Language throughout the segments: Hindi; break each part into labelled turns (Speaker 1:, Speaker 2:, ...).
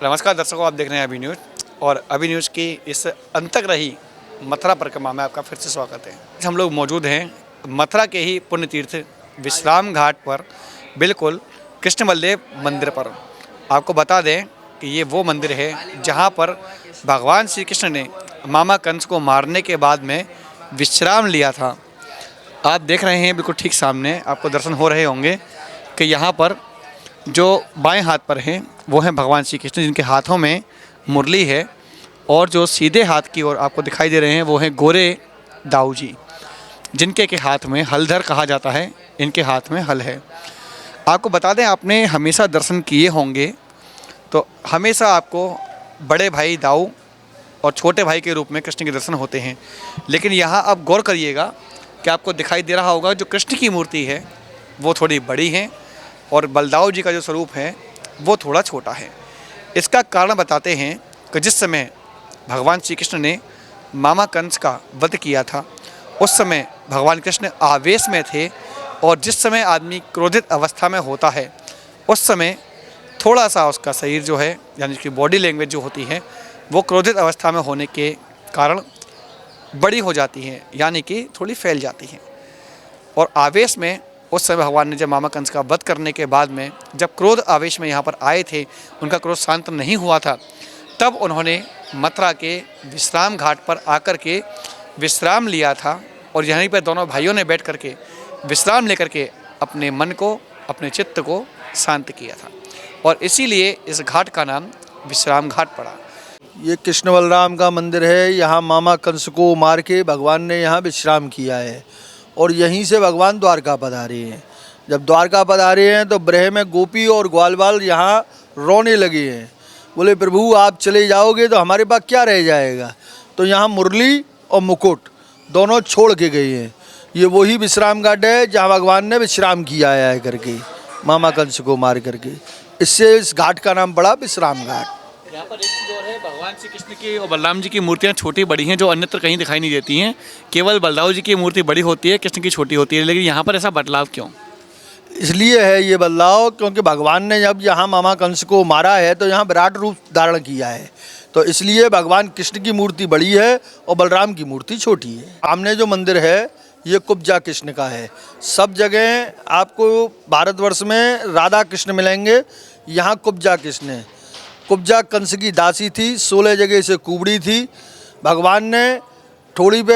Speaker 1: नमस्कार दर्शकों, आप देख रहे हैं अभी न्यूज़ और अभी न्यूज़ की इस अंतर्ग्रही मथुरा परिक्रमा में आपका फिर से स्वागत है। हम लोग मौजूद हैं मथुरा के ही पुण्य तीर्थ विश्राम घाट पर, बिल्कुल कृष्ण बलदेव मंदिर पर। आपको बता दें कि ये वो मंदिर है जहाँ पर भगवान श्री कृष्ण ने मामा कंस को मारने के बाद में विश्राम लिया था। आप देख रहे हैं बिल्कुल ठीक सामने आपको दर्शन हो रहे होंगे कि यहाँ पर जो बाएं हाथ पर हैं वो हैं भगवान श्री कृष्ण, जिनके हाथों में मुरली है, और जो सीधे हाथ की ओर आपको दिखाई दे रहे हैं वो हैं गोरे दाऊ जी, जिनके के हाथ में हलधर कहा जाता है, इनके हाथ में हल है। आपको बता दें, आपने हमेशा दर्शन किए होंगे तो हमेशा आपको बड़े भाई दाऊ और छोटे भाई के रूप में कृष्ण के दर्शन होते हैं, लेकिन यहाँ आप गौर करिएगा कि आपको दिखाई दे रहा होगा जो कृष्ण की मूर्ति है वो थोड़ी बड़ी है और बलदाऊ जी का जो स्वरूप है वो थोड़ा छोटा है। इसका कारण बताते हैं कि जिस समय भगवान श्री कृष्ण ने मामा कंस का वध किया था उस समय भगवान कृष्ण आवेश में थे, और जिस समय आदमी क्रोधित अवस्था में होता है उस समय थोड़ा सा उसका शरीर जो है यानी कि बॉडी लैंग्वेज जो होती है वो क्रोधित अवस्था में होने के कारण बड़ी हो जाती है, यानी कि थोड़ी फैल जाती है। और आवेश में उस समय भगवान ने जब मामा कंस का वध करने के बाद में जब क्रोध आवेश में यहाँ पर आए थे, उनका क्रोध शांत नहीं हुआ था, तब उन्होंने मथुरा के विश्राम घाट पर आकर के विश्राम लिया था, और यहीं पर दोनों भाइयों ने बैठ कर के विश्राम लेकर के अपने मन को, अपने चित्त को शांत किया था, और इसीलिए इस घाट का नाम विश्राम घाट पड़ा।
Speaker 2: ये कृष्ण बलराम का मंदिर है। यहाँ मामा कंस को मार के भगवान ने यहाँ विश्राम किया है, और यहीं से भगवान द्वारका पधारे हैं। जब द्वारका पधारे हैं तो ब्रह में गोपी और ग्वाल बाल यहाँ रोने लगे हैं, बोले प्रभु आप चले जाओगे तो हमारे पास क्या रह जाएगा। तो यहाँ मुरली और मुकुट दोनों छोड़ के गए हैं। ये वही विश्राम घाट है जहाँ भगवान ने विश्राम किया है करके, मामा कंस को मार करके, इससे इस घाट का नाम पड़ा विश्राम घाट।
Speaker 1: यहाँ पर एक चीज़ और है, भगवान श्री कृष्ण की और बलराम जी की मूर्तियाँ छोटी बड़ी हैं जो अन्यत्र कहीं दिखाई नहीं देती हैं। केवल बलदाऊ जी की मूर्ति बड़ी होती है, कृष्ण की छोटी होती है, लेकिन यहाँ पर ऐसा बदलाव क्यों?
Speaker 2: इसलिए है ये बदलाव क्योंकि भगवान ने जब यहाँ मामा कंस को मारा है तो यहाँ विराट रूप धारण किया है, तो इसलिए भगवान कृष्ण की मूर्ति बड़ी है और बलराम की मूर्ति छोटी है। सामने जो मंदिर है ये कुब्जा कृष्ण का है। सब जगह आपको भारतवर्ष में राधा कृष्ण मिलेंगे, यहाँ कुब्जा कृष्ण है। कुब्जा कंस की दासी थी, 16 जगह से कुबड़ी थी। भगवान ने थोड़ी पे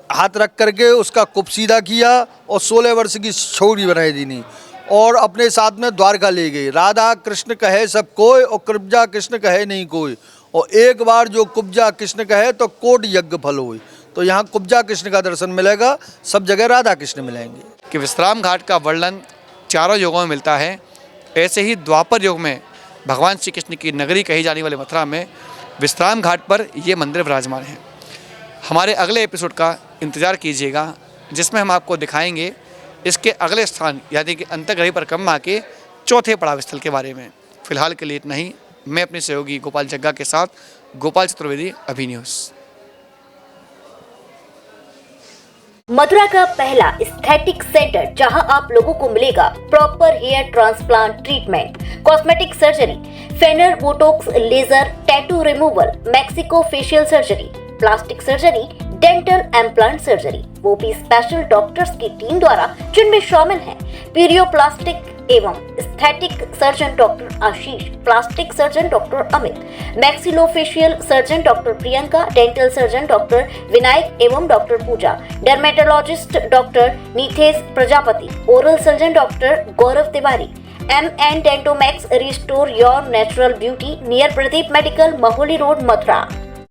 Speaker 2: हाथ रख करके उसका कुप सीधा किया और 16 वर्ष की छोरी बनाई दी नहीं, और अपने साथ में द्वारका ले गई। राधा कृष्ण कहे सब कोई और कुब्जा कृष्ण कहे नहीं कोई, और एक बार जो कुब्जा कृष्ण कहे तो कोट यज्ञ फल होए। तो यहाँ कुब्जा कृष्ण का दर्शन मिलेगा, सब जगह राधा कृष्ण मिलेंगे।
Speaker 1: कि विश्राम घाट का वर्णन चारों युगों में मिलता है। ऐसे ही द्वापर युग में भगवान श्री कृष्ण की नगरी कही जाने वाले मथुरा में विश्राम घाट पर ये मंदिर विराजमान है। हमारे अगले एपिसोड का इंतज़ार कीजिएगा, जिसमें हम आपको दिखाएंगे इसके अगले स्थान यानी कि अंतर्ग्रही परिक्रमा के चौथे पड़ाव स्थल के बारे में। फिलहाल के लिए इतना ही। मैं अपने सहयोगी गोपाल जग्गा के साथ गोपाल चतुर्वेदी, अभी न्यूज़।
Speaker 3: मथुरा का पहला एस्थेटिक सेंटर जहां आप लोगों को मिलेगा proper hair transplant treatment, cosmetic surgery, filler, Botox, laser, tattoo removal, Mexico facial surgery, plastic surgery, dental implant surgery, वो भी स्पेशल डॉक्टर्स की टीम द्वारा, जिनमें शामिल हैं पीरियोप्लास्टिक एवं aesthetic surgeon doctor Ashish, plastic surgeon doctor Amit, maxillofacial surgeon doctor Priyanka, dental surgeon doctor Vinayak एवं doctor Pooja, dermatologist doctor Nithesh Prajapati, oral surgeon doctor Gaurav Tiwari, M&Dentomax, restore your natural beauty, near Pradeep Medical, Maholi Road, Mathura।